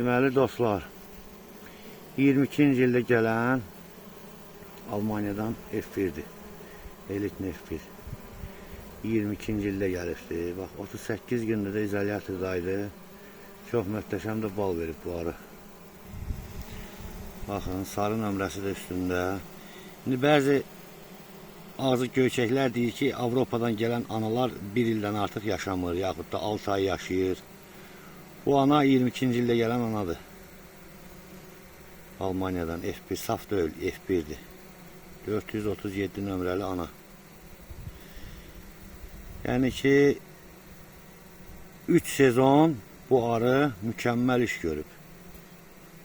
Deməli dostlar, 22-ci ildə gələn Almaniyadan F1'dir. Elitni F1. 22-ci ildə gəlibdir. Bax, 38 gündə də izolyatordaydı. Çox möhtəşəm də bal verib bu arı. Baxın, sarı nömrəsi də üstündə. İndi bəzi ağzı göyçəklər deyir ki, Avropadan gələn analar 1 ildən artıq yaşamır, yaxud da 6 ay yaşayır. Bu ana 22-ci ildə gələn anadır. Almaniyadan F1, saf deyil, F1'dir. 437 nömrəli ana. Yəni ki, 3 sezon bu arı mükəmməl iş görüb.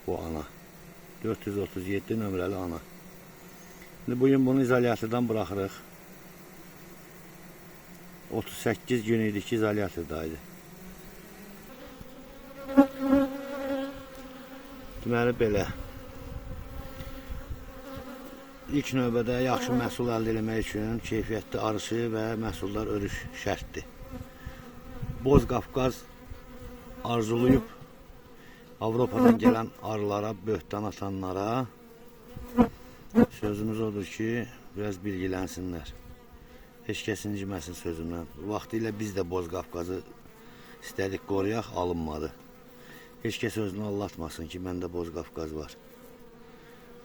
Bu ana. 437 nömrəli ana. Şimdi bugün bunu izolyatordan bırakırıq. 38 gün idi ki, izolyatordaydı. Deməli belə. İlk növbədə yaxşı məhsul əldə etmək üçün keyfiyyətli arısı və məhsuldar örüş şərtdir. Boz Qafqaz arzulayıb Avropadan gələn arılara, böhtan atanlara sözümüz odur ki, biraz bilgilənsinlər. Heç kəs inciməsin sözümdən. Vaxtilə biz də Boz Qafqazı istədik qoruyaq, alınmadı. Heç kəs özünü allatmasın ki, məndə Boz Qafqaz var.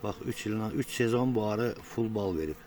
Bax, 3 sezon bu arı full bal verib.